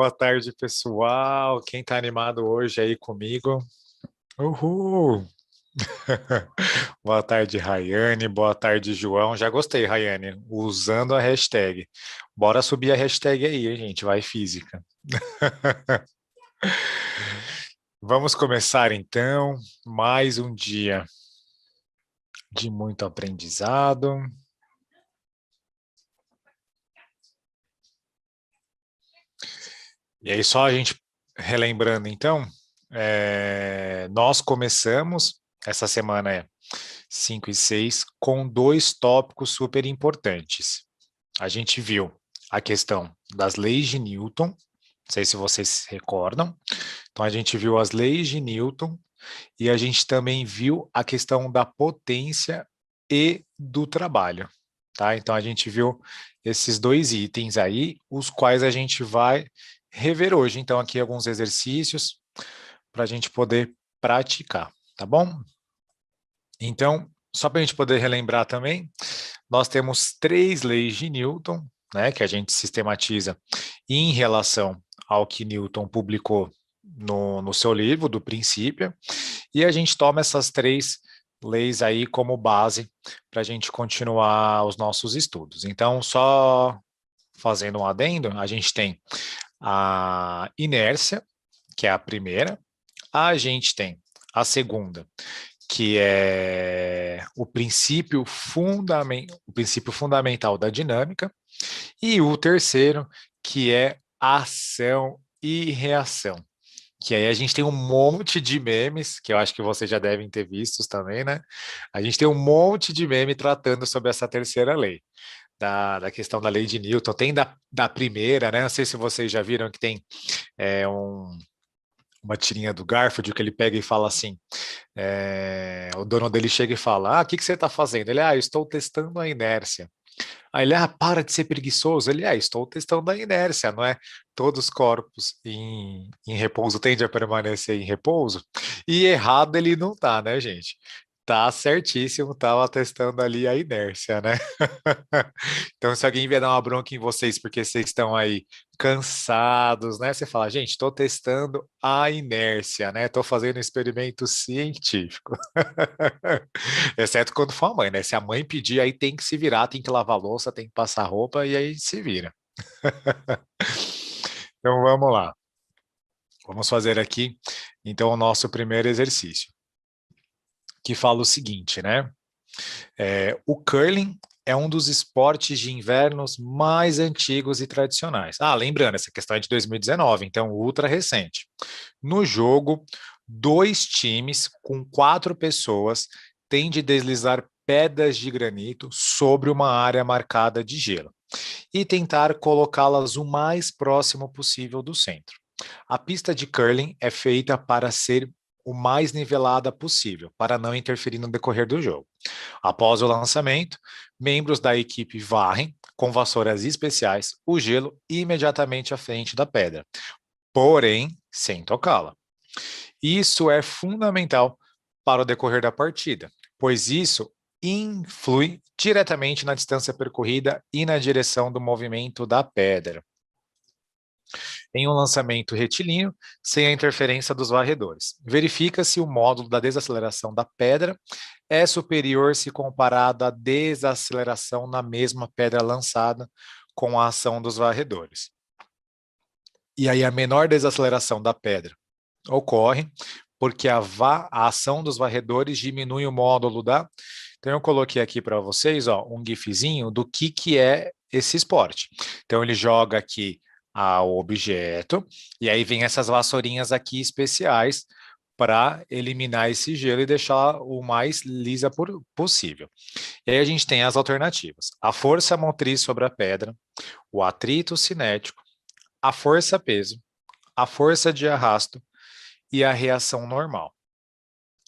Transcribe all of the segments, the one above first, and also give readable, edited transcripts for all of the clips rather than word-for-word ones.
Boa tarde, pessoal. Quem está animado hoje aí comigo? Uhul! Boa tarde, Rayane. Boa tarde, João. Já gostei, Rayane, usando a hashtag. Bora subir a hashtag aí, hein, gente. Vai física. Vamos começar então. Mais um dia de muito aprendizado. E aí, só a gente relembrando, então, nós começamos essa semana 5 e 6 com dois tópicos super importantes. A gente viu a questão das leis de Newton, não sei se vocês se recordam. Então, a gente viu as leis de Newton e a gente também viu a questão da potência e do trabalho. Tá? Então, a gente viu esses dois itens aí, os quais a gente vai rever hoje. Então, aqui alguns exercícios para a gente poder praticar, tá bom? Então, só para a gente poder relembrar também, nós temos três leis de Newton, né, que a gente sistematiza em relação ao que Newton publicou no seu livro do Princípio, e a gente toma essas três leis aí como base para a gente continuar os nossos estudos. Então, só fazendo um adendo, a gente tem a inércia, que é a primeira, a gente tem a segunda, que é o princípio fundamental da dinâmica, e o terceiro, que é ação e reação. Que aí a gente tem um monte de memes, que eu acho que vocês já devem ter vistos também, né? A gente tem um monte de meme tratando sobre essa terceira lei. Da questão da lei de Newton, tem da primeira, né? Não sei se vocês já viram que tem uma tirinha do Garfield que ele pega e fala assim: o dono dele chega e fala: o que você está fazendo? Ele, eu estou testando a inércia. Aí ele, para de ser preguiçoso. Ele, estou testando a inércia, não é? Todos os corpos em repouso tendem a permanecer em repouso. E errado ele não tá, né, gente? Tá certíssimo, tava testando ali a inércia, né? Então, se alguém vier dar uma bronca em vocês porque vocês estão aí cansados, né? Você fala, gente, estou testando a inércia, né? Estou fazendo um experimento científico. Exceto quando for a mãe, né? Se a mãe pedir, aí tem que se virar, tem que lavar a louça, tem que passar roupa e aí se vira. Então, vamos lá. Vamos fazer aqui, então, o nosso primeiro exercício, que fala o seguinte, né? O curling é um dos esportes de invernos mais antigos e tradicionais. Lembrando, essa questão é de 2019, então ultra recente. No jogo, dois times com 4 pessoas têm de deslizar pedras de granito sobre uma área marcada de gelo e tentar colocá-las o mais próximo possível do centro. A pista de curling é feita para ser o mais nivelada possível, para não interferir no decorrer do jogo. Após o lançamento, membros da equipe varrem, com vassouras especiais, o gelo imediatamente à frente da pedra, porém sem tocá-la. Isso é fundamental para o decorrer da partida, pois isso influi diretamente na distância percorrida e na direção do movimento da pedra. Em um lançamento retilíneo, sem a interferência dos varredores. Verifica se o módulo da desaceleração da pedra é superior se comparado à desaceleração na mesma pedra lançada com a ação dos varredores. E aí a menor desaceleração da pedra ocorre porque a ação dos varredores diminui o módulo da... Então eu coloquei aqui para vocês um gifzinho do que é esse esporte. Então ele joga aqui ao objeto, e aí vem essas vassourinhas aqui especiais para eliminar esse gelo e deixar o mais lisa possível. E aí a gente tem as alternativas: a força motriz sobre a pedra, o atrito cinético, a força-peso, a força de arrasto e a reação normal.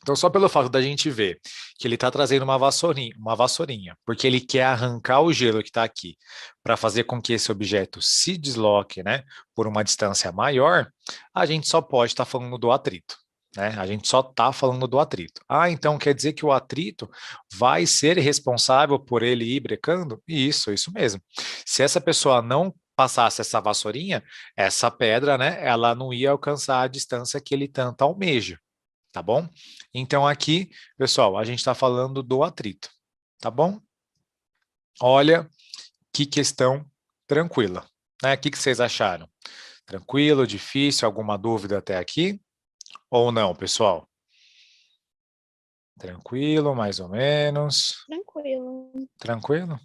Então, só pelo fato da gente ver que ele está trazendo uma vassourinha, porque ele quer arrancar o gelo que está aqui, para fazer com que esse objeto se desloque, né, por uma distância maior, a gente só pode estar falando do atrito. Né? A gente só está falando do atrito. Então quer dizer que o atrito vai ser responsável por ele ir brecando? Isso mesmo. Se essa pessoa não passasse essa vassourinha, essa pedra, né, ela não ia alcançar a distância que ele tanto almeja, tá bom? Então aqui, pessoal, a gente está falando do atrito, tá bom? Olha que questão tranquila, né? O que vocês acharam? Tranquilo, difícil, alguma dúvida até aqui? Ou não, pessoal? Tranquilo, mais ou menos. Tranquilo. Tranquilo?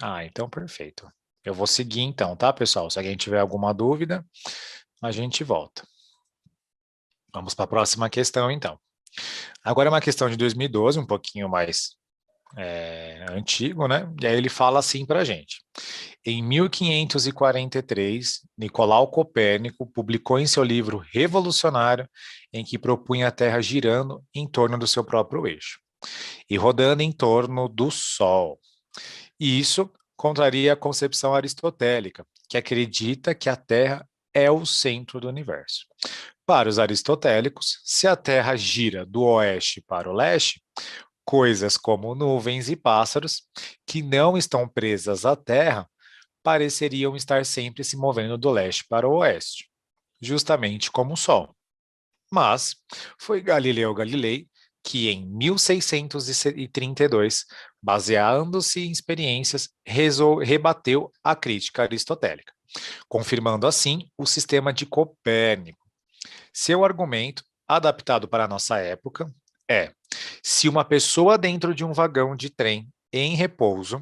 Ah, então perfeito. Eu vou seguir então, tá, pessoal? Se alguém tiver alguma dúvida, a gente volta. Vamos para a próxima questão, então. Agora é uma questão de 2012, um pouquinho mais antigo, né? E aí ele fala assim para a gente. Em 1543, Nicolau Copérnico publicou em seu livro revolucionário, em que propunha a Terra girando em torno do seu próprio eixo e rodando em torno do Sol. E isso contraria a concepção aristotélica, que acredita que a Terra é o centro do universo. Para os aristotélicos, se a Terra gira do oeste para o leste, coisas como nuvens e pássaros, que não estão presas à Terra, pareceriam estar sempre se movendo do leste para o oeste, justamente como o Sol. Mas foi Galileu Galilei que, em 1632, baseando-se em experiências, rebateu a crítica aristotélica, confirmando assim o sistema de Copérnico. Seu argumento, adaptado para a nossa época, é: se uma pessoa dentro de um vagão de trem em repouso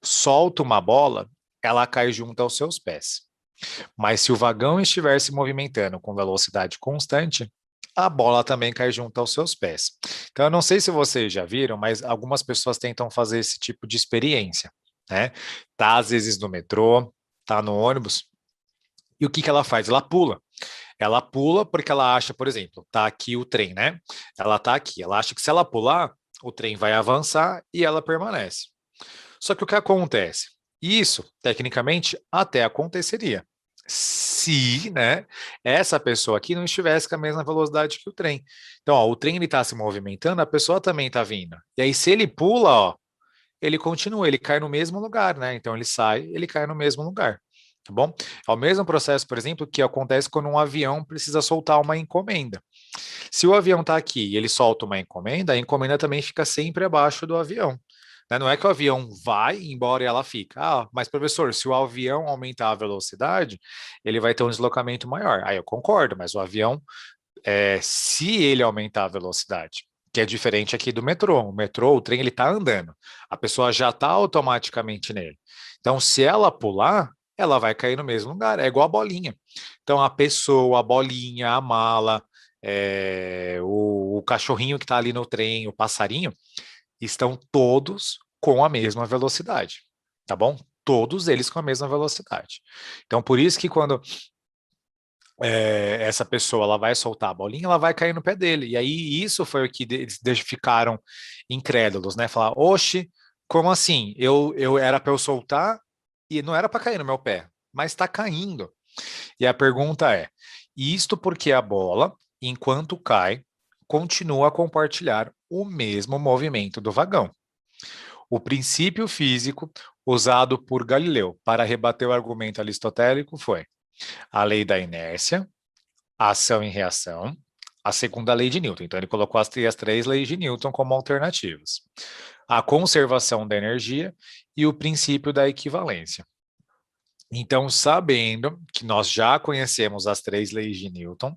solta uma bola, ela cai junto aos seus pés. Mas se o vagão estiver se movimentando com velocidade constante, a bola também cai junto aos seus pés. Então, eu não sei se vocês já viram, mas algumas pessoas tentam fazer esse tipo de experiência, né? Tá às vezes no metrô, tá no ônibus, e o que que ela faz? Ela pula. Ela pula porque ela acha, por exemplo, tá aqui o trem, né? Ela tá aqui, ela acha que se ela pular, o trem vai avançar e ela permanece. Só que o que acontece? Isso, tecnicamente, até aconteceria. Se, né, essa pessoa aqui não estivesse com a mesma velocidade que o trem. Então, ó, o trem ele está se movimentando, a pessoa também está vindo. E aí, se ele pula, ó, ele continua, ele cai no mesmo lugar, né? Então, ele sai, ele cai no mesmo lugar. Tá bom? É o mesmo processo, por exemplo, que acontece quando um avião precisa soltar uma encomenda. Se o avião está aqui e ele solta uma encomenda, a encomenda também fica sempre abaixo do avião. Né? Não é que o avião vai embora e ela fica. Ah, mas professor, se o avião aumentar a velocidade, ele vai ter um deslocamento maior. Aí eu concordo, mas o avião, se ele aumentar a velocidade, que é diferente aqui do metrô. O metrô, o trem, ele está andando. A pessoa já está automaticamente nele. Então, se ela pular, ela vai cair no mesmo lugar. É igual a bolinha. Então, a pessoa, a bolinha, a mala, o cachorrinho que está ali no trem, o passarinho, estão todos com a mesma velocidade, tá bom? Todos eles com a mesma velocidade. Então, por isso que quando essa pessoa ela vai soltar a bolinha, ela vai cair no pé dele. E aí isso foi o que eles ficaram incrédulos, né? Falar, oxe, como assim? Eu era para eu soltar e não era para cair no meu pé, mas está caindo. E a pergunta é: isto porque a bola, enquanto cai, continua a compartilhar o mesmo movimento do vagão. O princípio físico usado por Galileu para rebater o argumento aristotélico foi a lei da inércia, a ação e reação, a segunda lei de Newton. Então, ele colocou as três leis de Newton como alternativas. A conservação da energia e o princípio da equivalência. Então, sabendo que nós já conhecemos as três leis de Newton,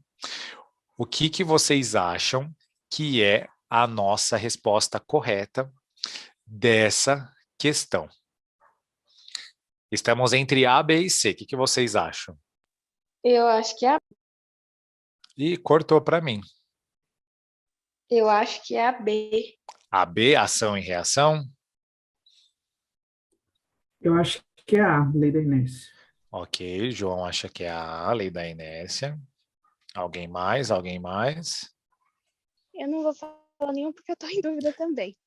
o que que vocês acham que é a nossa resposta correta dessa questão? Estamos entre A, B e C. O que que vocês acham? Eu acho que é E cortou para mim. eu acho que é a B. A, B, ação e reação? Eu acho que é a lei da inércia. Ok, João acha que é a lei da inércia. Alguém mais? Alguém mais? Eu não vou falar nenhum porque eu tô em dúvida também.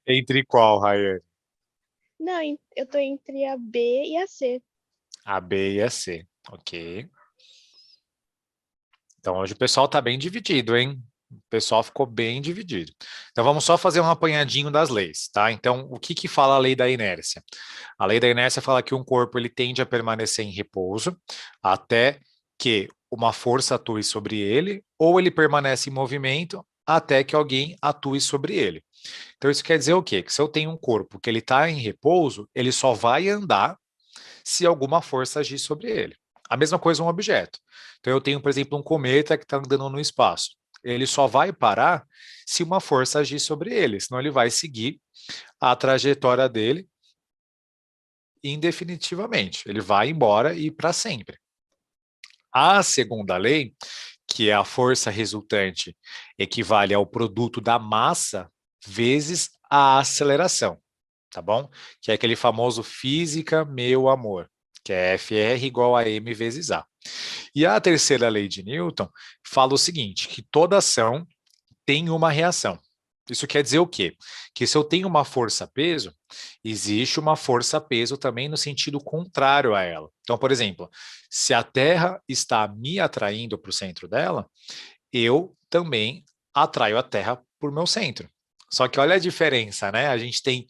Entre qual, Rayane? Não, eu tô entre a B e a C. A, B e a C. Ok. Então hoje o pessoal tá bem dividido, hein? O pessoal ficou bem dividido. Então, vamos só fazer um apanhadinho das leis, tá? Então, o que que fala a lei da inércia? A lei da inércia fala que um corpo ele tende a permanecer em repouso até que uma força atue sobre ele, ou ele permanece em movimento até que alguém atue sobre ele. Então, isso quer dizer o quê? Que se eu tenho um corpo que ele está em repouso, ele só vai andar se alguma força agir sobre ele. A mesma coisa um objeto. Então, eu tenho, por exemplo, um cometa que está andando no espaço. Ele só vai parar se uma força agir sobre ele, senão ele vai seguir a trajetória dele indefinitivamente. Ele vai embora e para sempre. A segunda lei, que é a força resultante equivale ao produto da massa vezes a aceleração, tá bom? Que é aquele famoso física, meu amor, que é FR igual a M vezes A. E a terceira lei de Newton fala o seguinte, que toda ação tem uma reação. Isso quer dizer o quê? Que se eu tenho uma força-peso, existe uma força-peso também no sentido contrário a ela. Então, por exemplo, se a Terra está me atraindo para o centro dela, eu também atraio a Terra por meu centro. Só que olha a diferença, né? A gente tem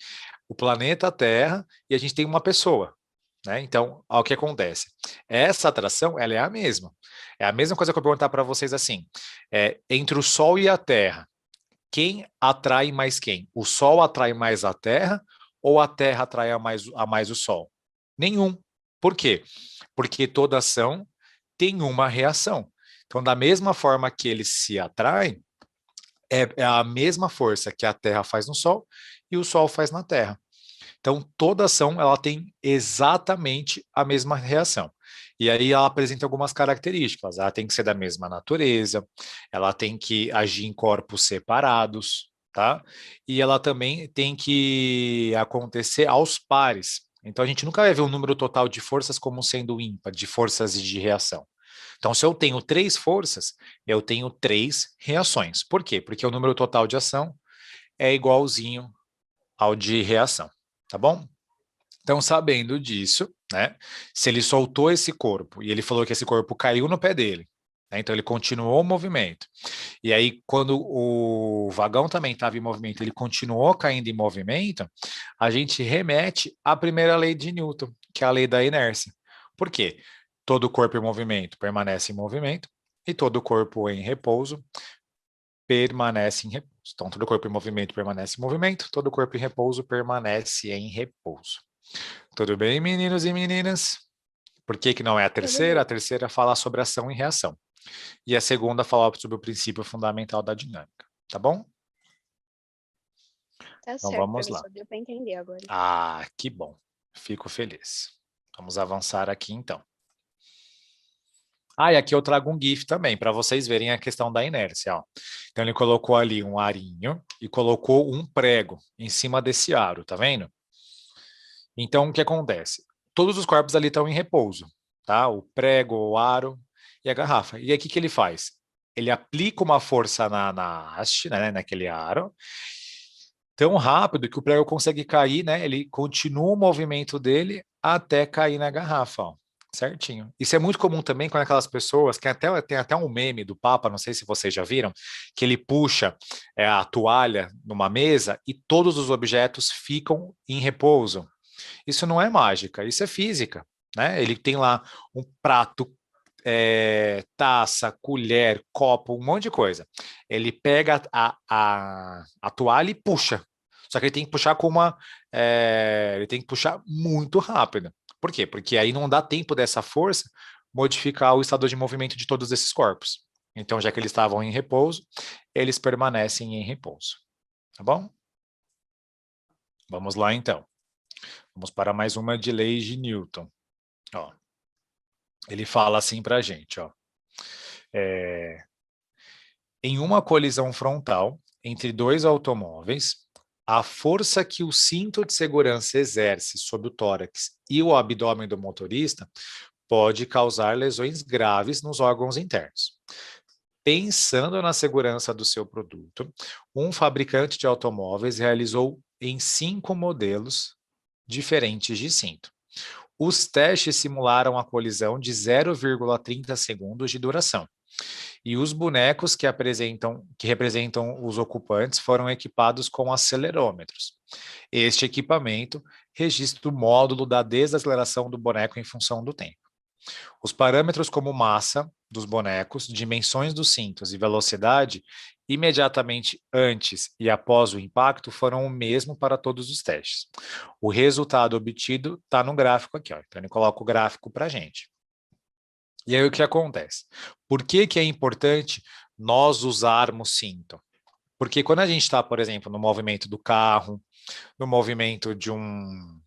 o planeta Terra e a gente tem uma pessoa, né? Então, olha o que acontece. Essa atração, ela é a mesma. É a mesma coisa que eu perguntar para vocês assim, entre o Sol e a Terra, quem atrai mais quem? O Sol atrai mais a Terra ou a Terra atrai a mais o Sol? Nenhum. Por quê? Porque toda ação tem uma reação. Então, da mesma forma que eles se atraem, é a mesma força que a Terra faz no Sol e o Sol faz na Terra. Então, toda ação ela tem exatamente a mesma reação. E aí ela apresenta algumas características. Ela tem que ser da mesma natureza, ela tem que agir em corpos separados, tá? E ela também tem que acontecer aos pares. Então, a gente nunca vai ver o número total de forças como sendo ímpar, de forças de reação. Então, se eu tenho 3 forças, eu tenho 3 reações. Por quê? Porque o número total de ação é igualzinho ao de reação, tá bom? Então, sabendo disso, né? Se ele soltou esse corpo e ele falou que esse corpo caiu no pé dele, né, então ele continuou o movimento. E aí, quando o vagão também estava em movimento, ele continuou caindo em movimento, a gente remete à primeira lei de Newton, que é a lei da inércia. Por quê? Todo corpo em movimento permanece em movimento e todo corpo em repouso permanece em repouso. Então, todo corpo em movimento permanece em movimento, todo corpo em repouso permanece em repouso. Tudo bem, meninos e meninas? Por que que não é a Tudo terceira? A bem. terceira fala sobre ação e reação. E a segunda fala sobre o princípio fundamental da dinâmica. Tá bom? Tá Então certo, vamos lá. professor. Deu para entender agora. Ah, que bom. Fico feliz. Vamos avançar aqui então. Ah, e aqui eu trago um GIF também, para vocês verem a questão da inércia. Ó. Então ele colocou ali um arinho e colocou um prego em cima desse aro, tá vendo? Então o que acontece? Todos os corpos ali estão em repouso, tá? O prego, o aro e a garrafa. E aí o que que ele faz? Ele aplica uma força na haste, né, naquele aro, tão rápido que o prego consegue cair, né? Ele continua o movimento dele até cair na garrafa, ó. Certinho. Isso é muito comum também com aquelas pessoas que tem até um meme do Papa, não sei se vocês já viram, que ele puxa a toalha numa mesa e todos os objetos ficam em repouso. Isso não é mágica, isso é física, né? Ele tem lá um prato, taça, colher, copo, um monte de coisa. Ele pega a toalha e puxa. Só que ele tem que puxar ele tem que puxar muito rápido. Por quê? Porque aí não dá tempo dessa força modificar o estado de movimento de todos esses corpos. Então, já que eles estavam em repouso, eles permanecem em repouso. Tá bom? Vamos lá, então. Vamos para mais uma de leis de Newton. Ó, ele fala assim para a gente, ó. Em uma colisão frontal entre dois automóveis, a força que o cinto de segurança exerce sobre o tórax e o abdômen do motorista pode causar lesões graves nos órgãos internos. Pensando na segurança do seu produto, um fabricante de automóveis realizou em 5 modelos diferentes de cinto. Os testes simularam a colisão de 0,30 segundos de duração. E os bonecos que representam os ocupantes foram equipados com acelerômetros. Este equipamento registra o módulo da desaceleração do boneco em função do tempo. Os parâmetros como massa dos bonecos, dimensões dos cintos e velocidade, imediatamente antes e após o impacto, foram o mesmo para todos os testes. O resultado obtido está no gráfico aqui, ó. Então ele coloca o gráfico para a gente. E aí o que acontece? Por que que é importante nós usarmos cinto? Porque quando a gente está, por exemplo, no movimento do carro, no movimento de um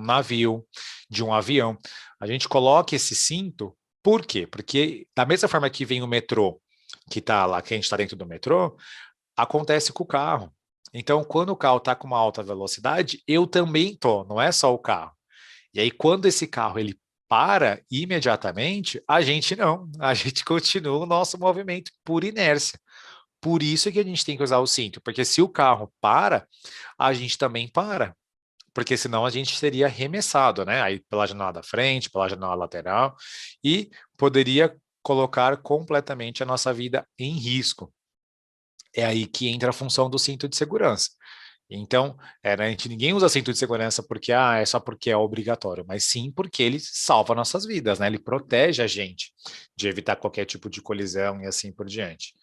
navio, de um avião, a gente coloca esse cinto, por quê? Porque da mesma forma que vem o metrô, que está lá, que a gente está dentro do metrô, acontece com o carro. Então, quando o carro está com uma alta velocidade, eu também estou, não é só o carro. E aí, quando esse carro ele para imediatamente, a gente não, a gente continua o nosso movimento por inércia. Por isso que a gente tem que usar o cinto, porque se o carro para, a gente também para, porque senão a gente seria arremessado, né? Aí pela janela da frente, pela janela lateral, e poderia colocar completamente a nossa vida em risco. É aí que entra a função do cinto de segurança. Então, né, ninguém usa cinto de segurança porque é só porque é obrigatório, mas sim porque ele salva nossas vidas, né? Ele protege a gente de evitar qualquer tipo de colisão e assim por diante.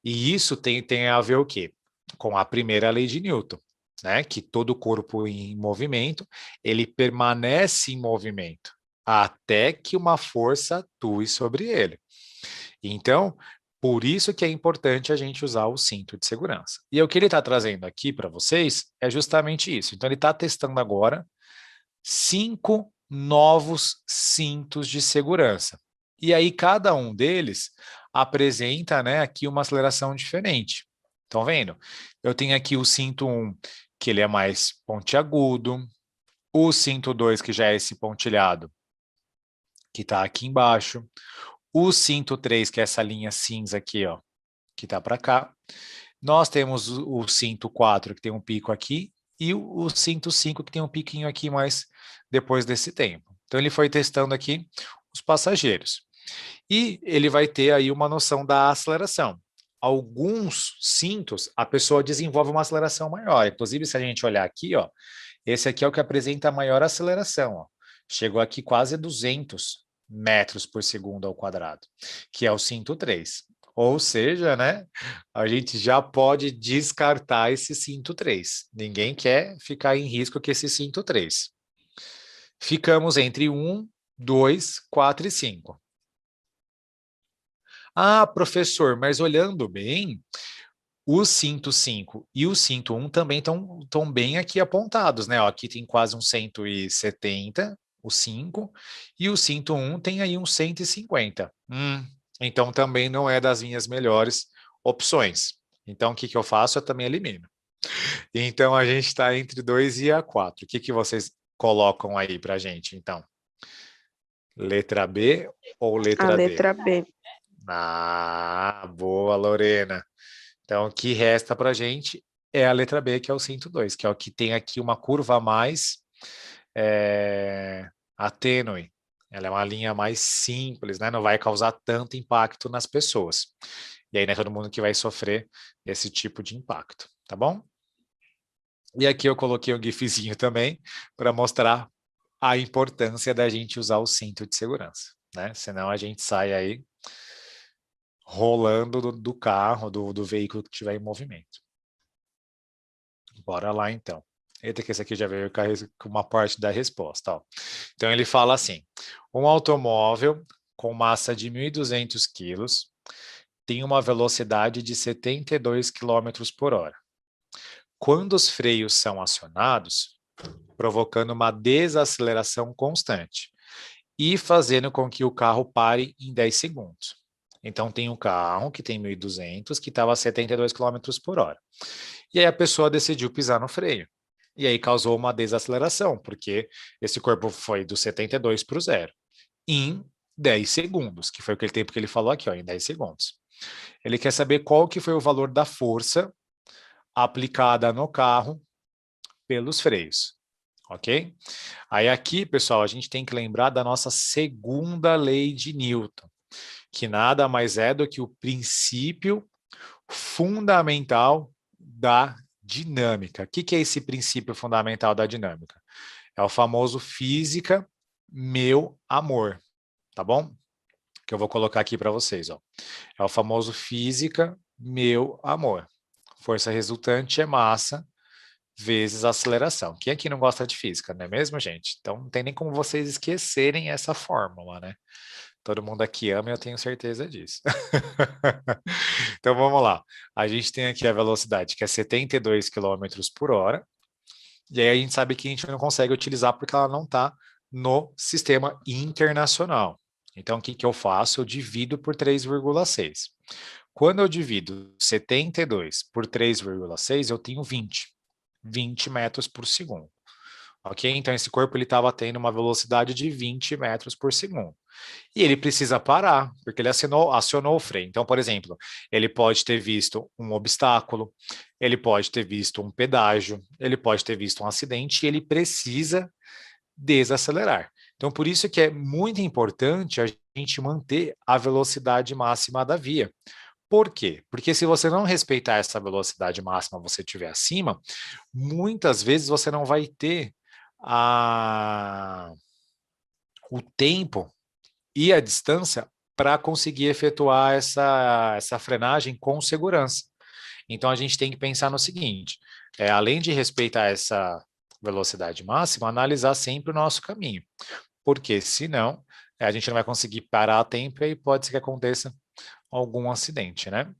E isso tem a ver o quê? Com a primeira lei de Newton, né? Que todo corpo em movimento, ele permanece em movimento até que uma força atue sobre ele. Então, por isso que é importante a gente usar o cinto de segurança. E o que ele está trazendo aqui para vocês é justamente isso. Então, ele está testando agora 5 novos cintos de segurança. E aí, cada um deles apresenta, né, aqui uma aceleração diferente. Estão vendo? Eu tenho aqui o cinto 1, que ele é mais pontiagudo, o cinto 2, que já é esse pontilhado, que está aqui embaixo, o cinto 3, que é essa linha cinza aqui, ó, que está para cá. Nós temos o cinto 4, que tem um pico aqui, e o cinto 5, que tem um piquinho aqui mais depois desse tempo. Então, ele foi testando aqui os passageiros. E ele vai ter aí uma noção da aceleração. Alguns cintos, a pessoa desenvolve uma aceleração maior. Inclusive, se a gente olhar aqui, ó, esse aqui é o que apresenta a maior aceleração. Ó. Chegou aqui quase 200 metros por segundo ao quadrado, que é o cinto 3. Ou seja, né, a gente já pode descartar esse cinto 3. Ninguém quer ficar em risco com esse cinto 3. Ficamos entre 1, 2, 4 e 5. Ah, professor, mas olhando bem, o cinto 5 e o cinto 1 também estão bem aqui apontados, né? Ó, aqui tem quase uns 170, o 5, e o cinto 1 tem aí uns 150. Então também não é das minhas melhores opções. Então o que eu faço? Eu também elimino. Então a gente está entre 2 e a 4. O que vocês colocam aí para a gente, então? Letra B ou letra D? A letra B. Ah, boa, Lorena. Então, o que resta para a gente é a letra B, que é o cinto 2, que é o que tem aqui uma curva mais atênue. Ela é uma linha mais simples, né? Não vai causar tanto impacto nas pessoas. E aí não é todo mundo que vai sofrer esse tipo de impacto, tá bom? E aqui eu coloquei um gifzinho também para mostrar a importância da gente usar o cinto de segurança, né? Senão a gente sai aí rolando do carro, do veículo que estiver em movimento. Bora lá, então. Eita, que esse aqui já veio com uma parte da resposta. Ó. Então, ele fala assim, um automóvel com massa de 1.200 quilos tem uma velocidade de 72 km por hora. Quando os freios são acionados, provocando uma desaceleração constante e fazendo com que o carro pare em 10 segundos. Então, tem um carro que tem 1.200, que estava a 72 km por hora. E aí a pessoa decidiu pisar no freio. E aí causou uma desaceleração, porque esse corpo foi do 72 para o zero, em 10 segundos, que foi aquele tempo que ele falou aqui, ó, em 10 segundos. Ele quer saber qual que foi o valor da força aplicada no carro pelos freios. ok? Aí aqui, pessoal, a gente tem que lembrar da nossa segunda lei de Newton, que nada mais é do que o princípio fundamental da dinâmica. O que é esse princípio fundamental da dinâmica? É o famoso física, meu amor, tá bom? Que eu vou colocar aqui para vocês, ó. É o famoso física, meu amor. Força resultante é massa vezes aceleração. Quem aqui não gosta de física, não é mesmo, gente? Então não tem nem como vocês esquecerem essa fórmula, né? Todo mundo aqui ama e eu tenho certeza disso. Então vamos lá. A gente tem aqui a velocidade que é 72 quilômetros por hora. E aí a gente sabe que a gente não consegue utilizar porque ela não está no sistema internacional. Então o que eu faço? Eu divido por 3,6. Quando eu divido 72 por 3,6, eu tenho 20 metros por segundo. Ok? Então esse corpo ele estava tendo uma velocidade de 20 metros por segundo. E ele precisa parar, porque ele acionou o freio. Então, por exemplo, ele pode ter visto um obstáculo, ele pode ter visto um pedágio, ele pode ter visto um acidente e ele precisa desacelerar. Então, por isso que é muito importante a gente manter a velocidade máxima da via. Por quê? Porque se você não respeitar essa velocidade máxima, você estiver acima, muitas vezes você não vai ter o tempo e a distância para conseguir efetuar essa frenagem com segurança. Então a gente tem que pensar no seguinte: além de respeitar essa velocidade máxima, analisar sempre o nosso caminho, porque senão a gente não vai conseguir parar a tempo e pode ser que aconteça algum acidente, né?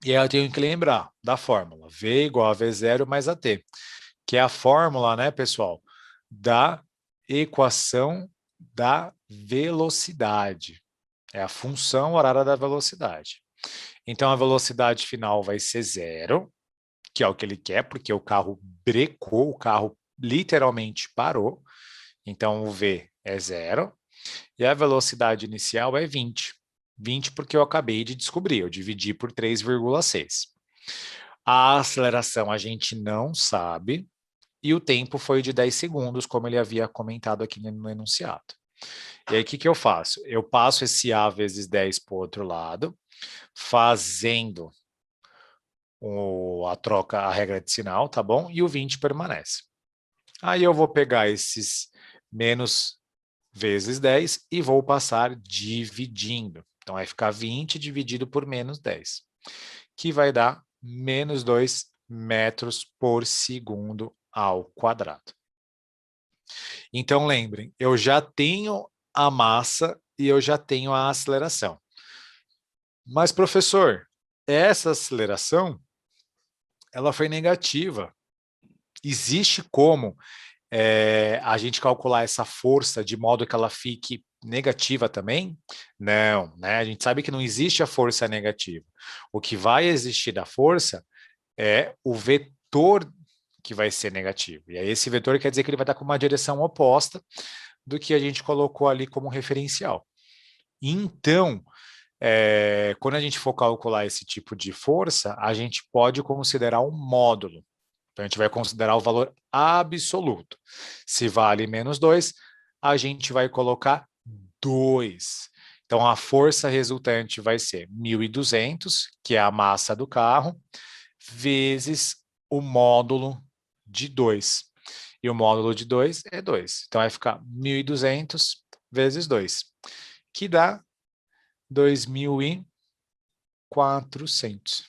E aí eu tenho que lembrar da fórmula V igual a V0 mais AT, que é a fórmula, né, pessoal, da equação da velocidade. É a função horária da velocidade. Então, a velocidade final vai ser zero, que é o que ele quer, porque o carro brecou, o carro literalmente parou. Então, o V é zero. E a velocidade inicial é 20. 20 porque eu acabei de descobrir, eu dividi por 3,6. A aceleração a gente não sabe, e o tempo foi de 10 segundos, como ele havia comentado aqui no enunciado. E aí, o que eu faço? Eu passo esse A vezes 10 para o outro lado, fazendo a troca, a regra de sinal, tá bom? E o 20 permanece. Aí eu vou pegar esses menos vezes 10 e vou passar dividindo. Então, vai ficar 20 dividido por menos 10, que vai dar menos 2 metros por segundo ao quadrado. Então, lembrem, eu já tenho a massa e eu já tenho a aceleração. Mas, professor, essa aceleração, ela foi negativa. Existe como a gente calcular essa força de modo que ela fique negativa também? Não, né? A gente sabe que não existe a força negativa. O que vai existir da força é o vetor que vai ser negativo. E aí esse vetor quer dizer que ele vai estar com uma direção oposta do que a gente colocou ali como referencial. Então, quando a gente for calcular esse tipo de força, a gente pode considerar um módulo. Então, a gente vai considerar o valor absoluto. Se vale menos 2, a gente vai colocar 2. Então, a força resultante vai ser 1.200, que é a massa do carro, vezes o módulo de 2. E o módulo de 2 é 2. Então, vai ficar 1.200 vezes 2, que dá 2.400.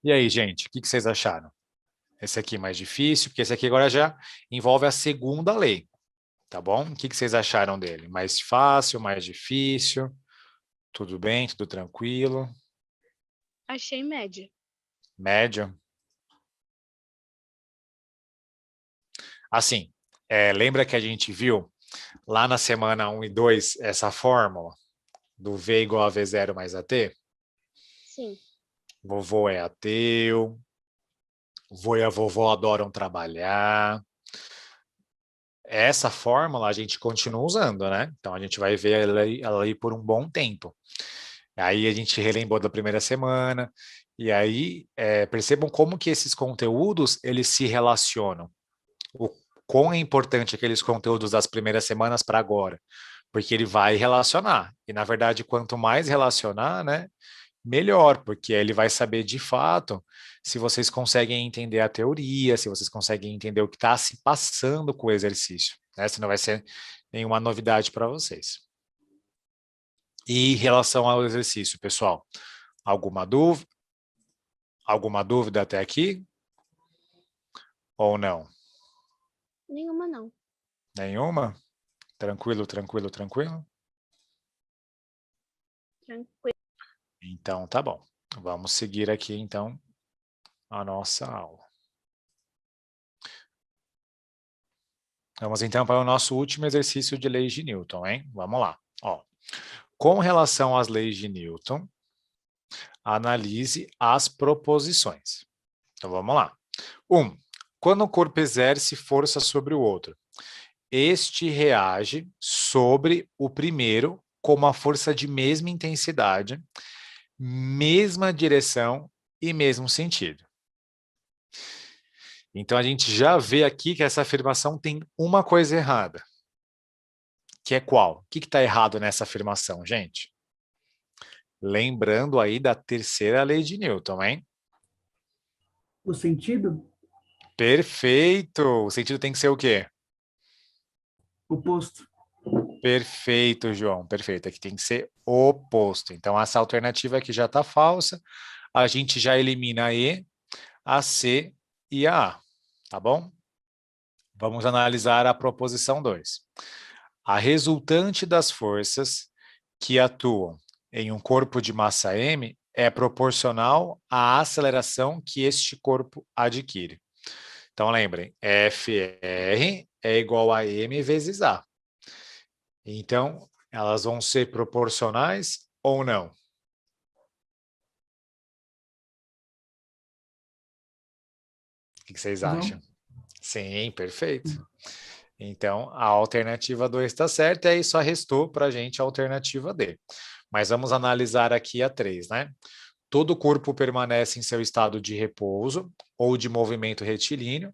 E aí, gente, o que vocês acharam? Esse aqui é mais difícil, porque esse aqui agora já envolve a segunda lei, tá bom? O que vocês acharam dele? Mais fácil, mais difícil? Tudo bem, tudo tranquilo? Achei média. Médio? Assim, lembra que a gente viu lá na semana 1 e 2 essa fórmula do V igual a V0 mais AT? Sim. Vovô é ateu, vô e a vovó adoram trabalhar. Essa fórmula a gente continua usando, né? Então a gente vai ver ela aí por um bom tempo. Aí a gente relembrou da primeira semana, e aí percebam como que esses conteúdos, eles se relacionam. O quão é importante aqueles conteúdos das primeiras semanas para agora, porque ele vai relacionar. E, na verdade, quanto mais relacionar, né, melhor, porque ele vai saber de fato se vocês conseguem entender a teoria, se vocês conseguem entender o que está se passando com o exercício. Né? Se não vai ser nenhuma novidade para vocês. E em relação ao exercício, pessoal, alguma dúvida? Alguma dúvida até aqui? Ou não? Nenhuma, não. Nenhuma? Tranquilo, tranquilo, tranquilo? Tranquilo. Então, tá bom. Vamos seguir aqui, então, a nossa aula. Vamos, então, para o nosso último exercício de leis de Newton, hein? Vamos lá. Ó, com relação às leis de Newton, analise as proposições. Então, vamos lá. 1. Quando o corpo exerce força sobre o outro, este reage sobre o primeiro com uma força de mesma intensidade, mesma direção e mesmo sentido. Então, a gente já vê aqui que essa afirmação tem uma coisa errada. Que é qual? O que está errado nessa afirmação, gente? Lembrando aí da terceira lei de Newton, hein? O sentido Perfeito! O sentido tem que ser o quê? oposto. Perfeito, João. Perfeito. Aqui tem que ser oposto. Então, essa alternativa aqui já está falsa. A gente já elimina a E, a C e a A. Tá bom? Vamos analisar a proposição 2. A resultante das forças que atuam em um corpo de massa m é proporcional à aceleração que este corpo adquire. Então, lembrem, FR é igual a m vezes A. Então, elas vão ser proporcionais ou não? O que vocês acham? Vamos. Sim, perfeito. Então, a alternativa 2 está certa, e aí só restou para a gente a alternativa D. Mas vamos analisar aqui a 3, né? Todo corpo permanece em seu estado de repouso ou de movimento retilíneo,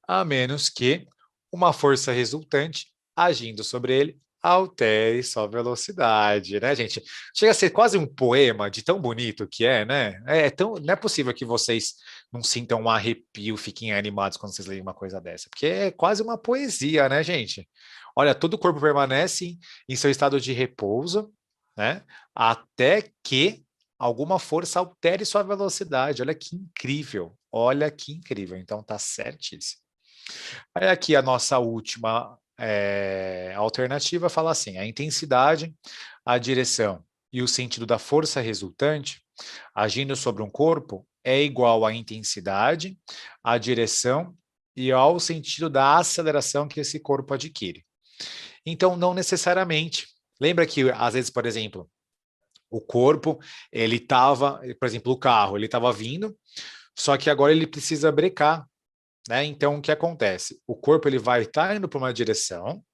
a menos que uma força resultante, agindo sobre ele, altere sua velocidade, né, gente? Chega a ser quase um poema de tão bonito que é, né? Não é possível que vocês não sintam um arrepio, fiquem animados quando vocês leem uma coisa dessa, porque é quase uma poesia, né, gente? Olha, todo o corpo permanece em seu estado de repouso, né? Até que alguma força altere sua velocidade. Olha que incrível. Olha que incrível. Então tá certíssimo. Aí aqui a nossa última alternativa fala assim: a intensidade, a direção e o sentido da força resultante agindo sobre um corpo é igual à intensidade, à direção e ao sentido da aceleração que esse corpo adquire. Então, não necessariamente. Lembra que, às vezes, por exemplo, o corpo, ele estava, por exemplo, o carro, ele estava vindo, só que agora ele precisa brecar, né? Então, o que acontece? O corpo ele vai estar indo para uma direção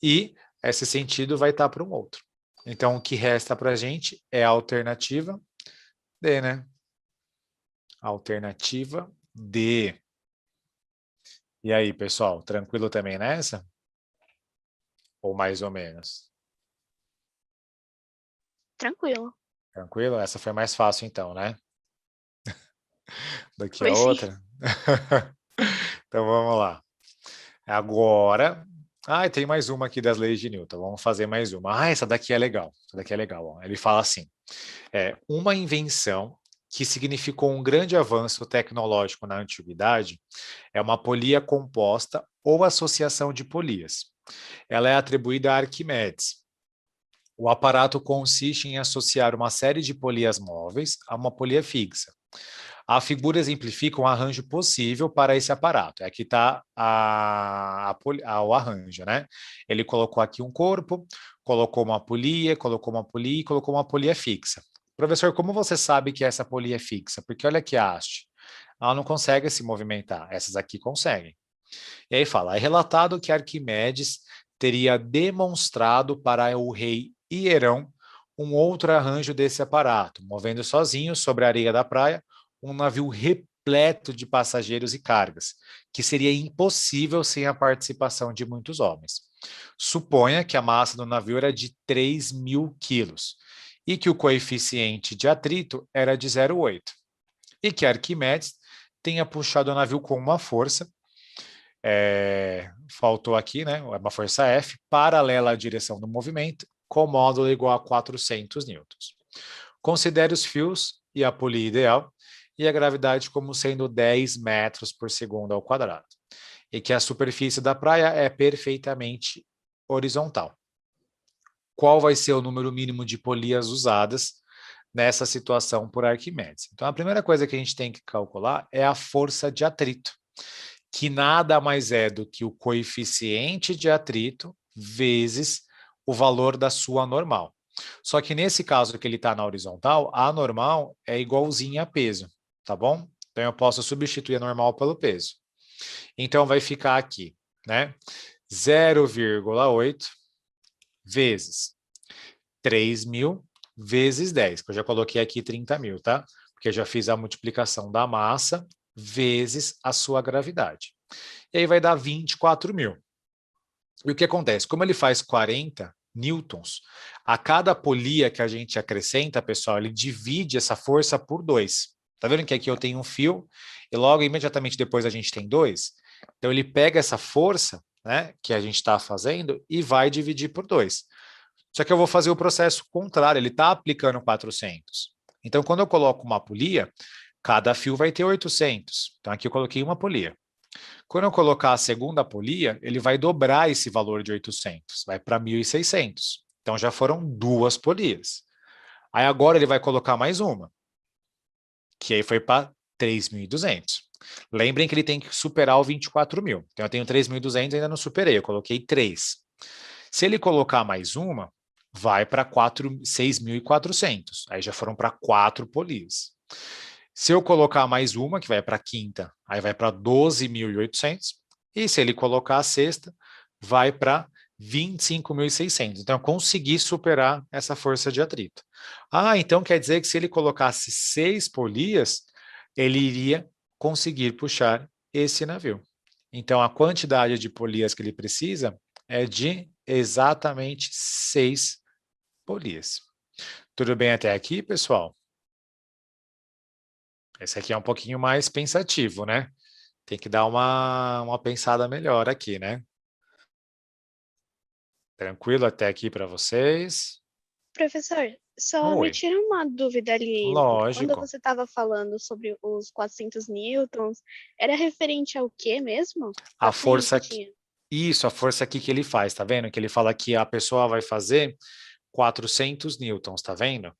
e esse sentido vai estar para um outro. Então, o que resta para a gente é a alternativa D, né? Alternativa D. E aí, pessoal, tranquilo também nessa? Ou mais ou menos? Tranquilo. Tranquilo? Essa foi mais fácil, então, né? Daqui a Foi sim. outra. Então, vamos lá. Agora, tem mais uma aqui das leis de Newton. Vamos fazer mais uma. Essa daqui é legal. Essa daqui é legal. Ó. Ele fala assim: uma invenção que significou um grande avanço tecnológico na antiguidade é uma polia composta ou associação de polias. Ela é atribuída a Arquimedes. O aparato consiste em associar uma série de polias móveis a uma polia fixa. A figura exemplifica um arranjo possível para esse aparato. Aqui está o arranjo, né? Ele colocou aqui um corpo, colocou uma polia e colocou uma polia fixa. Professor, como você sabe que essa polia é fixa? Porque olha que haste. Ela não consegue se movimentar. Essas aqui conseguem. E aí fala, é relatado que Arquimedes teria demonstrado para o rei Hierão um outro arranjo desse aparato, movendo sozinho sobre a areia da praia um navio repleto de passageiros e cargas, que seria impossível sem a participação de muitos homens. Suponha que a massa do navio era de 3.000 quilos e que o coeficiente de atrito era de 0,8 e que Arquimedes tenha puxado o navio com uma força, faltou aqui, né, uma força F, paralela à direção do movimento, com módulo igual a 400 newtons. Considere os fios e a polia ideal e a gravidade como sendo 10 metros por segundo ao quadrado, e que a superfície da praia é perfeitamente horizontal. Qual vai ser o número mínimo de polias usadas nessa situação por Arquimedes? Então, a primeira coisa que a gente tem que calcular é a força de atrito, que nada mais é do que o coeficiente de atrito vezes o valor da sua normal. Só que nesse caso que ele está na horizontal, a normal é igualzinha a peso, tá bom? Então, eu posso substituir a normal pelo peso. Então, vai ficar aqui, né? 0,8 vezes 3.000 vezes 10, que eu já coloquei aqui 30.000, tá? Porque eu já fiz a multiplicação da massa vezes a sua gravidade. E aí vai dar 24.000. E o que acontece? Como ele faz 40 newtons, a cada polia que a gente acrescenta, pessoal, ele divide essa força por 2. Tá vendo que aqui eu tenho um fio e logo imediatamente depois a gente tem 2? Então ele pega essa força, né, que a gente está fazendo e vai dividir por 2. Só que eu vou fazer o processo contrário, ele está aplicando 400. Então, quando eu coloco uma polia, cada fio vai ter 800. Então, aqui eu coloquei uma polia. Quando eu colocar a segunda polia, ele vai dobrar esse valor de 800, vai para 1.600. Então, já foram 2 polias. Aí agora ele vai colocar mais uma, que aí foi para 3.200. Lembrem que ele tem que superar o 24.000. Então, eu tenho 3.200 e ainda não superei, eu coloquei 3. Se ele colocar mais uma, vai para 6.400. Aí já foram para 4 polias. Se eu colocar mais uma, que vai para a quinta, aí vai para 12.800. E se ele colocar a sexta, vai para 25.600. Então, eu consegui superar essa força de atrito. Ah, então quer dizer que se ele colocasse 6 polias, ele iria conseguir puxar esse navio. Então, a quantidade de polias que ele precisa é de exatamente 6 polias. Tudo bem até aqui, pessoal? Esse aqui é um pouquinho mais pensativo, né? Tem que dar uma pensada melhor aqui, né? Tranquilo até aqui para vocês? Professor, só me Oi, tira uma dúvida ali. Quando lógico. você estava falando sobre os 400 newtons, era referente ao quê mesmo? A Pode me força aqui, repetir? isso, a força aqui que ele faz, tá vendo? Que ele fala que a pessoa vai fazer 400 newtons, tá vendo?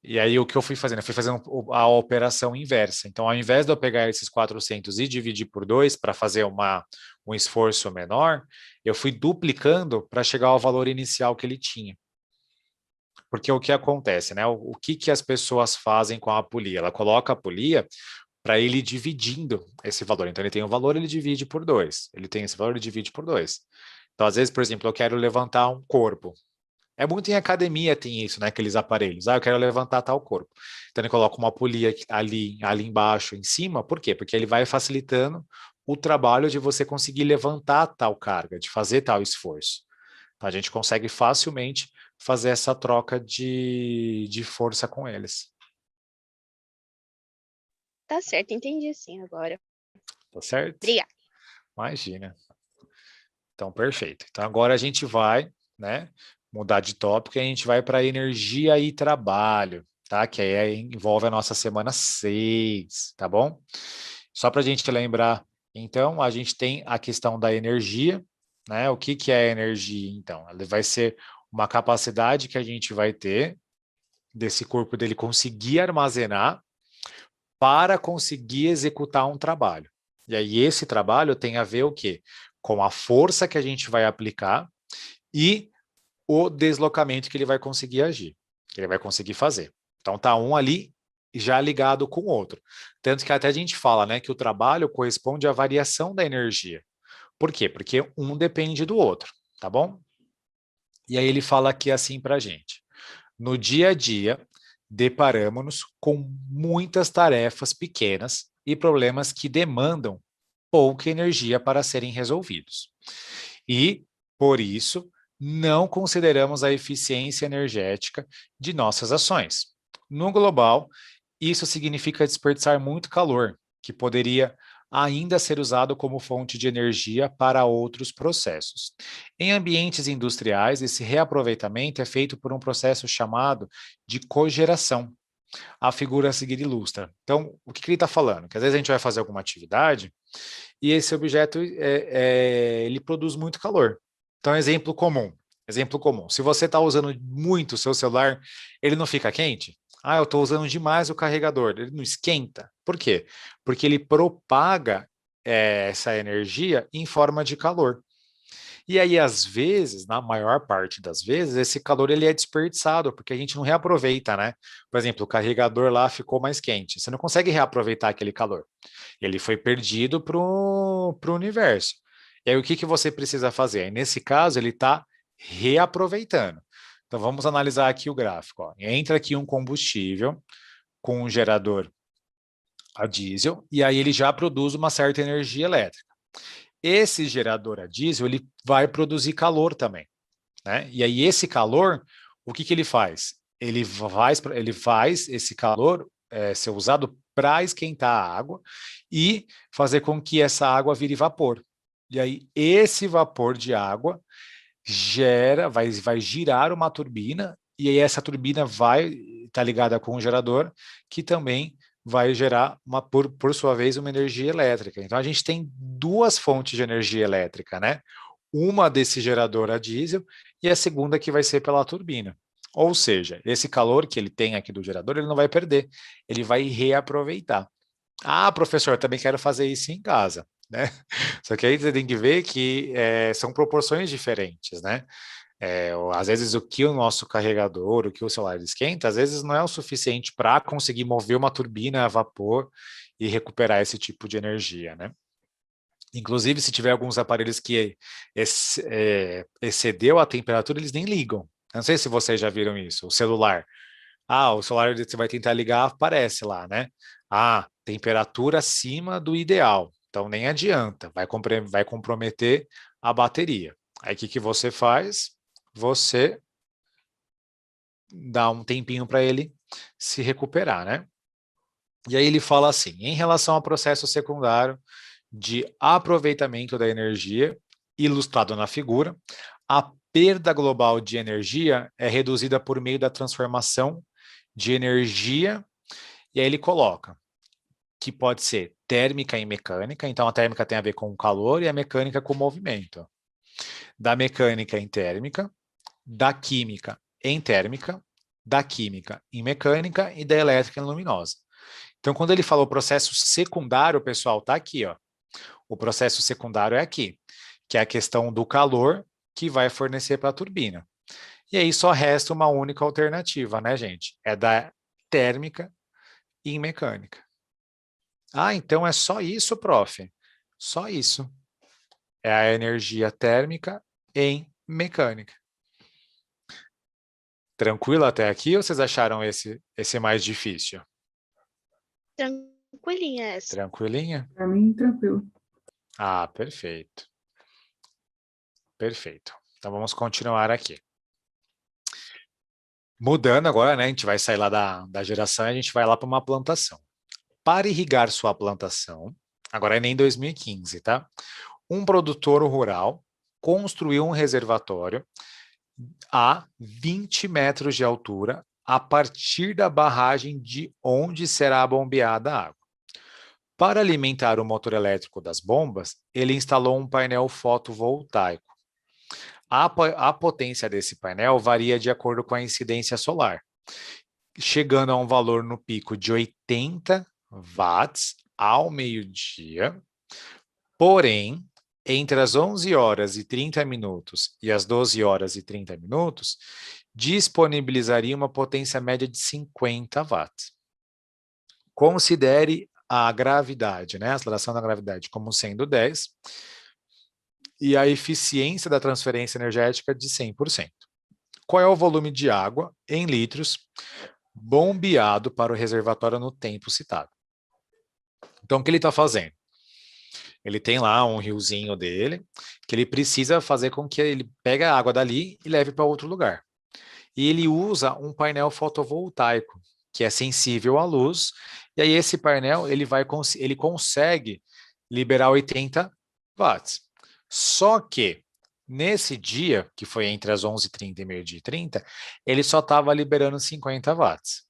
E aí o que eu fui fazendo? Eu fui fazendo a operação inversa. Então, ao invés de eu pegar esses 400 e dividir por 2 para fazer um esforço menor, eu fui duplicando para chegar ao valor inicial que ele tinha. Porque o que acontece, né? O que as pessoas fazem com a polia? Ela coloca a polia para ele ir dividindo esse valor. Então, ele tem um valor, ele divide por 2. Ele tem esse valor, ele divide por 2. Então, às vezes, por exemplo, eu quero levantar um corpo. É muito em academia tem isso, né? Aqueles aparelhos. Ah, eu quero levantar tal corpo. Então ele coloca uma polia ali embaixo, em cima. Por quê? Porque ele vai facilitando o trabalho de você conseguir levantar tal carga, de fazer tal esforço. Então, a gente consegue facilmente fazer essa troca de força com eles. Tá certo, entendi sim agora. Tá certo? Obrigada. Imagina. Então, perfeito. Então, agora a gente vai, né, mudar de tópico e a gente vai para energia e trabalho, tá? Que aí envolve a nossa semana 6, tá bom? Só para a gente lembrar, então, a gente tem a questão da energia, né? O que é energia, então? Ela vai ser uma capacidade que a gente vai ter desse corpo dele conseguir armazenar para conseguir executar um trabalho. E aí esse trabalho tem a ver o quê? Com a força que a gente vai aplicar e o deslocamento que ele vai conseguir agir, que ele vai conseguir fazer. Então tá um ali já ligado com o outro. Tanto que até a gente fala, né, que o trabalho corresponde à variação da energia. Por quê? Porque um depende do outro, tá bom? E aí ele fala aqui assim para a gente. no dia a dia, deparamos-nos com muitas tarefas pequenas e problemas que demandam pouca energia para serem resolvidos. E, por isso, não consideramos a eficiência energética de nossas ações. No global, isso significa desperdiçar muito calor, que poderia ainda ser usado como fonte de energia para outros processos. Em ambientes industriais, esse reaproveitamento é feito por um processo chamado de cogeração. A figura a seguir ilustra. Então, o que ele está falando? Que às vezes a gente vai fazer alguma atividade e esse objeto ele produz muito calor. Então, exemplo comum. Exemplo comum. Se você está usando muito o seu celular, ele não fica quente? Ah, eu estou usando demais o carregador. Ele não esquenta. Por quê? Porque ele propaga essa energia em forma de calor. E aí, às vezes, na maior parte das vezes, esse calor ele é desperdiçado, porque a gente não reaproveita, né? Por exemplo, o carregador lá ficou mais quente. Você não consegue reaproveitar aquele calor. Ele foi perdido para o universo. E aí, o que você precisa fazer? Aí, nesse caso, ele está reaproveitando. Então, vamos analisar aqui o gráfico. Ó. Entra aqui um combustível com um gerador a diesel, e aí ele já produz uma certa energia elétrica. Esse gerador a diesel, ele vai produzir calor também, né? E aí esse calor, o que ele faz? Ele faz esse calor ser usado para esquentar a água e fazer com que essa água vire vapor. E aí esse vapor de água vai girar uma turbina, e aí essa turbina vai estar ligada com um gerador que também vai gerar, por sua vez, uma energia elétrica. Então, a gente tem duas fontes de energia elétrica, né? Uma desse gerador a diesel e a segunda que vai ser pela turbina. Ou seja, esse calor que ele tem aqui do gerador, ele não vai perder, ele vai reaproveitar. Ah, professor, também quero fazer isso em casa, né? Só que aí você tem que ver que são proporções diferentes, né? Às vezes o que o nosso carregador, o que o celular esquenta, às vezes não é o suficiente para conseguir mover uma turbina a vapor e recuperar esse tipo de energia, né? Inclusive, se tiver alguns aparelhos que excedeu a temperatura, eles nem ligam. Não sei se vocês já viram isso. O celular. Ah, o celular você vai tentar ligar, aparece lá, né? Ah, temperatura acima do ideal. Então nem adianta, vai comprometer a bateria. Aí o que você faz? Você dá um tempinho para ele se recuperar, né? E aí ele fala assim: em relação ao processo secundário de aproveitamento da energia, ilustrado na figura, a perda global de energia é reduzida por meio da transformação de energia, e aí ele coloca que pode ser térmica e mecânica, então a térmica tem a ver com o calor e a mecânica com o movimento. Da mecânica em térmica, da química em térmica, da química em mecânica e da elétrica em luminosa. Então, quando ele falou processo secundário, pessoal, tá aqui, ó. O processo secundário é aqui, que é a questão do calor que vai fornecer para a turbina. E aí só resta uma única alternativa, né, gente? É da térmica em mecânica. Ah, então é só isso, prof. Só isso. É a energia térmica em mecânica. Tranquilo até aqui ou vocês acharam esse mais difícil? Tranquilinha essa. Tranquilinha? Para mim, tranquilo. Ah, perfeito. Perfeito. Então vamos continuar aqui. Mudando agora, né? A gente vai sair lá da geração e a gente vai lá para uma plantação. Para irrigar sua plantação, agora é nem 2015, tá? Um produtor rural construiu um reservatório a 20 metros de altura a partir da barragem de onde será bombeada a água. Para alimentar o motor elétrico das bombas, ele instalou um painel fotovoltaico. A potência desse painel varia de acordo com a incidência solar, chegando a um valor no pico de 80 watts ao meio-dia. Porém, entre as 11 horas e 30 minutos e as 12 horas e 30 minutos, disponibilizaria uma potência média de 50 watts. Considere a gravidade, né, a aceleração da gravidade como sendo 10 e a eficiência da transferência energética de 100%. qual é o volume de água em litros bombeado para o reservatório no tempo citado. Então, o que ele está fazendo? Ele tem lá um riozinho dele, que ele precisa fazer com que ele pegue a água dali e leve para outro lugar. E ele usa um painel fotovoltaico, que é sensível à luz, e aí esse painel ele consegue liberar 80 watts. Só que nesse dia, que foi entre as 11h30 e meio-dia e 30, ele só estava liberando 50 watts.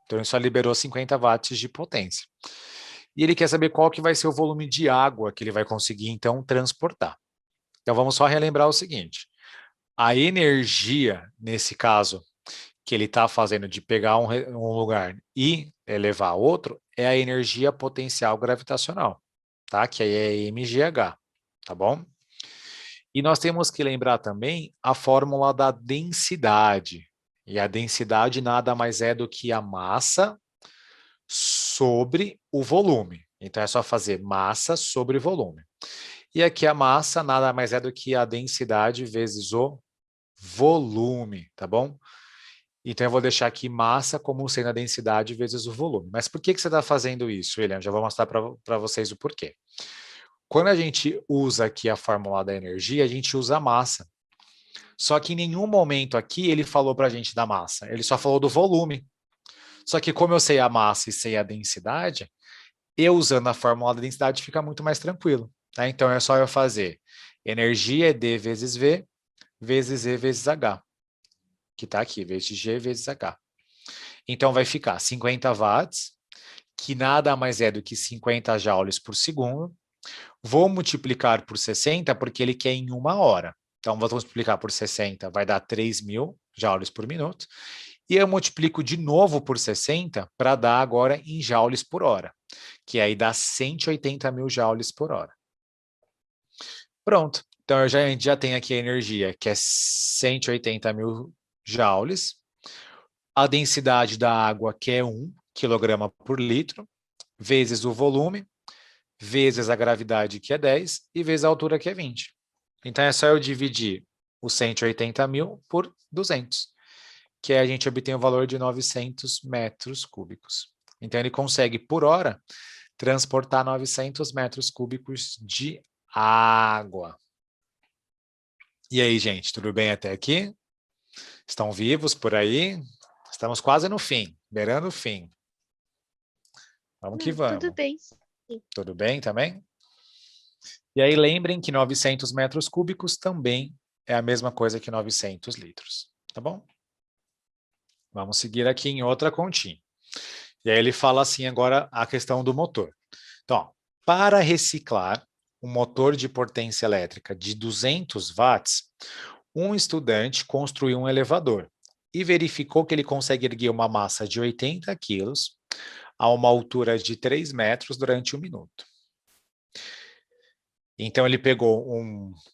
Então ele só liberou 50 watts de potência. E ele quer saber qual que vai ser o volume de água que ele vai conseguir, então, transportar. Então vamos só relembrar o seguinte. A energia, nesse caso, que ele está fazendo de pegar um lugar e levar a outro, é a energia potencial gravitacional, tá? Que aí é mgh, tá bom? E nós temos que lembrar também a fórmula da densidade. E a densidade nada mais é do que a massa sobre o volume. Então é só fazer massa sobre volume. E aqui a massa nada mais é do que a densidade vezes o volume, tá bom? Então eu vou deixar aqui massa como sendo a densidade vezes o volume. Mas por que você está fazendo isso, William? Já vou mostrar para vocês o porquê. Quando a gente usa aqui a fórmula da energia, a gente usa a massa. Só que em nenhum momento aqui ele falou para a gente da massa, ele só falou do volume. Só que como eu sei a massa e sei a densidade, eu usando a fórmula da densidade fica muito mais tranquilo. Tá? Então é só eu fazer energia é D vezes V, vezes E vezes H, que está aqui, vezes G vezes H. Então vai ficar 50 watts, que nada mais é do que 50 joules por segundo. Vou multiplicar por 60, porque ele quer em 1 hora. Então vamos multiplicar por 60, vai dar 3.000 joules por minuto. E eu multiplico de novo por 60 para dar agora em joules por hora, que aí dá 180.000 joules por hora. Pronto. Então a gente já tem aqui a energia, que é 180.000 joules. A densidade da água, que é 1 kg por litro, vezes o volume, vezes a gravidade, que é 10, e vezes a altura, que é 20. Então é só eu dividir os 180.000 por 200, que aí a gente obtém o valor de 900 metros cúbicos. Então ele consegue, por hora, transportar 900 metros cúbicos de água. E aí, gente, tudo bem até aqui? Estão vivos por aí? Estamos quase no fim, beirando o fim. Vamos que vamos. Tudo bem. Tudo bem também? E aí lembrem que 900 metros cúbicos também é a mesma coisa que 900 litros, tá bom? Vamos seguir aqui em outra continha. E aí ele fala assim agora a questão do motor. Então, ó, para reciclar um motor de potência elétrica de 200 watts, um estudante construiu um elevador e verificou que ele consegue erguer uma massa de 80 quilos a uma altura de 3 metros durante 1 minuto. Então, ele pegou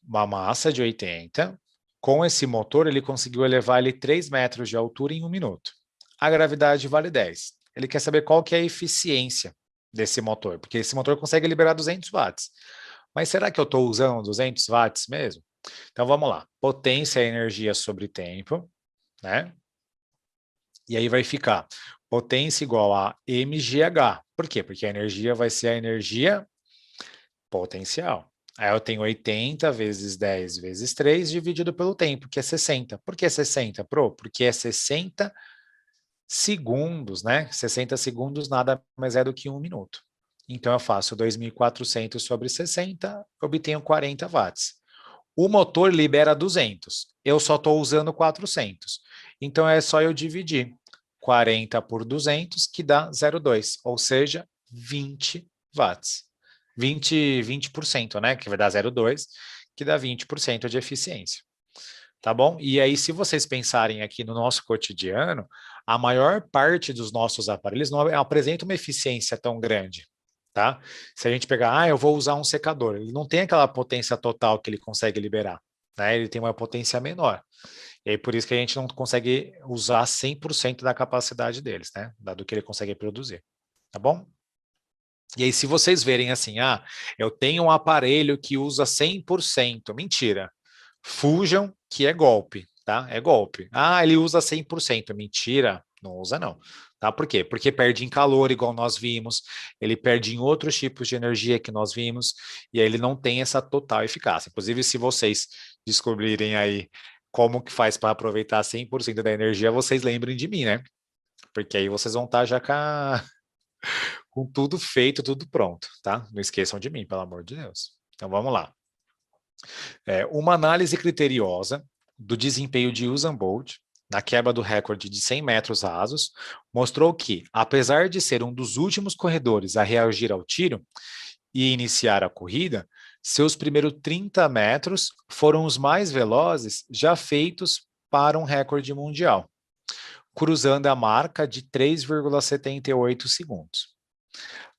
uma massa de 80, com esse motor ele conseguiu elevar ele 3 metros de altura em 1 minuto. A gravidade vale 10. Ele quer saber qual que é a eficiência desse motor, porque esse motor consegue liberar 200 watts. Mas será que eu estou usando 200 watts mesmo? Então, vamos lá. Potência é energia sobre tempo, né? E aí vai ficar potência igual a mgh. Por quê? Porque a energia vai ser a energia potencial. Aí eu tenho 80 vezes 10 vezes 3 dividido pelo tempo, que é 60. Por que 60, Pro? Porque é 60 segundos, né? 60 segundos nada mais é do que 1 minuto. Então eu faço 2.400 sobre 60, obtenho 40 watts. O motor libera 200, eu só estou usando 400. Então é só eu dividir 40 por 200, que dá 0,2, ou seja, 20 watts. 20%, né? Que vai dar 0,2, que dá 20% de eficiência. Tá bom? E aí, se vocês pensarem aqui no nosso cotidiano, a maior parte dos nossos aparelhos não apresenta uma eficiência tão grande, tá? Se a gente pegar, eu vou usar um secador, ele não tem aquela potência total que ele consegue liberar, né? Ele tem uma potência menor. E aí, por isso que a gente não consegue usar 100% da capacidade deles, né? Do que ele consegue produzir, tá bom? E aí, se vocês verem assim, eu tenho um aparelho que usa 100%, mentira. Fujam, que é golpe, tá? É golpe. Ah, ele usa 100%. Mentira, não usa não. Tá? Por quê? Porque perde em calor, igual nós vimos, ele perde em outros tipos de energia que nós vimos, e aí ele não tem essa total eficácia. Inclusive, se vocês descobrirem aí como que faz para aproveitar 100% da energia, vocês lembrem de mim, né? Porque aí vocês vão estar já com tudo feito, tudo pronto, tá? Não esqueçam de mim, pelo amor de Deus. Então vamos lá. Uma análise criteriosa do desempenho de Usain Bolt na quebra do recorde de 100 metros rasos mostrou que, apesar de ser um dos últimos corredores a reagir ao tiro e iniciar a corrida, seus primeiros 30 metros foram os mais velozes já feitos para um recorde mundial, cruzando a marca de 3,78 segundos.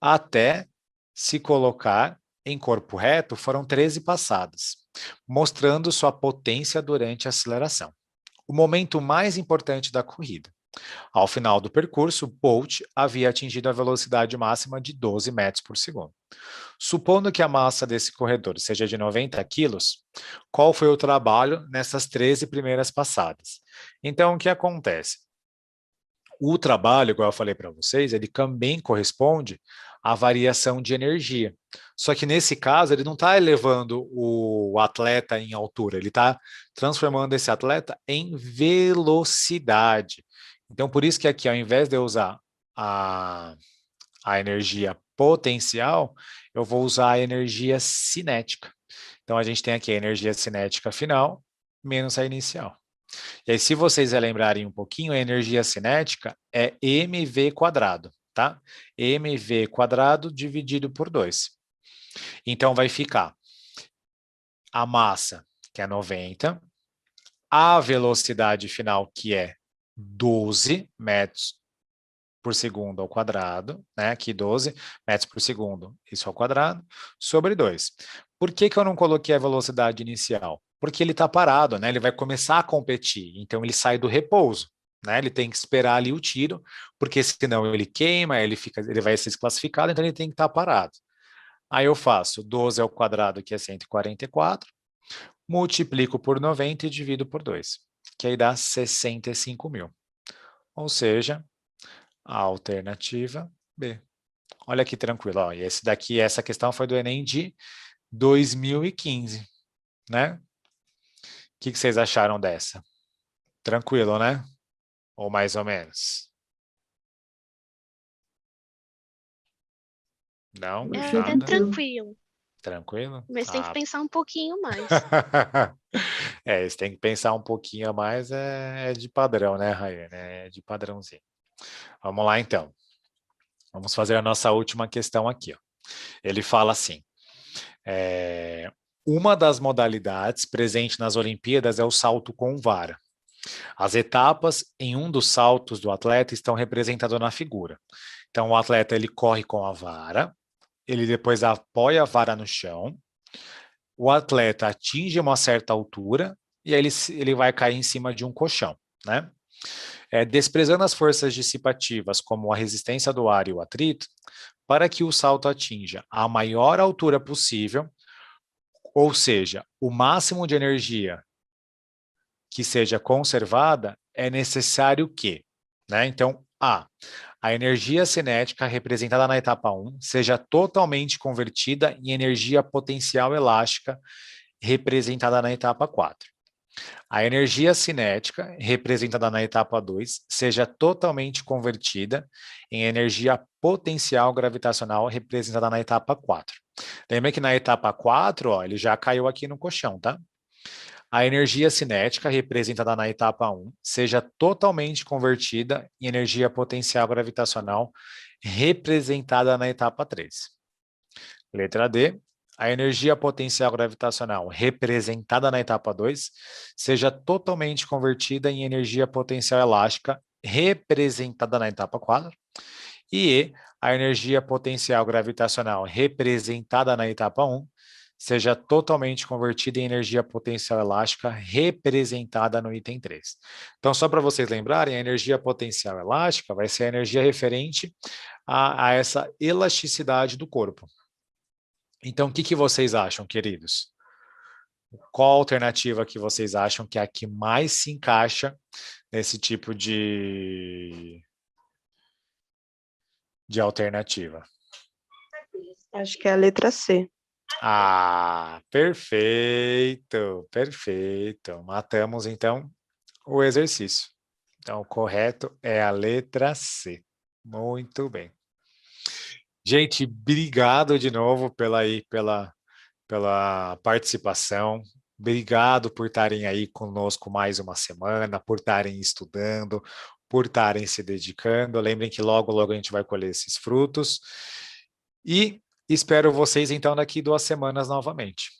Até se colocar em corpo reto, foram 13 passadas, mostrando sua potência durante a aceleração. O momento mais importante da corrida. Ao final do percurso, Bolt havia atingido a velocidade máxima de 12 metros por segundo. Supondo que a massa desse corredor seja de 90 quilos, qual foi o trabalho nessas 13 primeiras passadas? Então, o que acontece? O trabalho, igual eu falei para vocês, ele também corresponde à variação de energia. Só que nesse caso, ele não está elevando o atleta em altura, ele está transformando esse atleta em velocidade. Então, por isso que aqui, ao invés de eu usar a energia potencial, eu vou usar a energia cinética. Então, a gente tem aqui a energia cinética final menos a inicial. E aí, se vocês relembrarem um pouquinho, a energia cinética é mv quadrado, tá? mv quadrado dividido por 2. Então, vai ficar a massa, que é 90, a velocidade final, que é 12 metros por segundo ao quadrado, né? Aqui 12 metros por segundo, isso ao quadrado, sobre 2. Por que que eu não coloquei a velocidade inicial? Porque ele está parado, né? Ele vai começar a competir, então ele sai do repouso, né? Ele tem que esperar ali o tiro, porque senão ele queima, ele vai ser desclassificado, então ele tem que estar parado. Aí eu faço 12 ao quadrado, que é 144, multiplico por 90 e divido por 2, que aí dá 65 mil. Ou seja, a alternativa B. Olha que tranquilo, ó. E essa questão foi do Enem de 2015, né? O que vocês acharam dessa? Tranquilo, né? Ou mais ou menos? Não? Achei É Nada? tranquilo, Tranquilo? mas tem que Ah. pensar um pouquinho mais. Você tem que pensar um pouquinho a mais, é de padrão, né, Rayane? É de padrãozinho. Vamos lá, então. Vamos fazer a nossa última questão aqui, ó. Ele fala assim, uma das modalidades presente nas Olimpíadas é o salto com vara. As etapas em um dos saltos do atleta estão representadas na figura. Então, o atleta ele corre com a vara, ele depois apoia a vara no chão, o atleta atinge uma certa altura e aí ele vai cair em cima de um colchão, né? Desprezando as forças dissipativas, como a resistência do ar e o atrito, para que o salto atinja a maior altura possível, ou seja, o máximo de energia que seja conservada, é necessário que, né? Então, a energia cinética representada na etapa 1 seja totalmente convertida em energia potencial elástica representada na etapa 4. A energia cinética, representada na etapa 2, seja totalmente convertida em energia potencial gravitacional, representada na etapa 4. Lembra que na etapa 4, ó, ele já caiu aqui no colchão, tá? A energia cinética, representada na etapa 1, seja totalmente convertida em energia potencial gravitacional, representada na etapa 3. Letra D, a energia potencial gravitacional representada na etapa 2 seja totalmente convertida em energia potencial elástica representada na etapa 4. E a energia potencial gravitacional representada na etapa 1 seja totalmente convertida em energia potencial elástica representada no item 3. Então, só para vocês lembrarem, a energia potencial elástica vai ser a energia referente a essa elasticidade do corpo. Então, o que vocês acham, queridos? Qual alternativa que vocês acham que é a que mais se encaixa nesse tipo de alternativa? Acho que é a letra C. Ah, perfeito, perfeito. Matamos, então, o exercício. Então, o correto é a letra C. Muito bem. Gente, obrigado de novo pela participação. Obrigado por estarem aí conosco mais uma semana, por estarem estudando, por estarem se dedicando. Lembrem que logo, logo a gente vai colher esses frutos. E espero vocês, então, daqui 2 semanas novamente.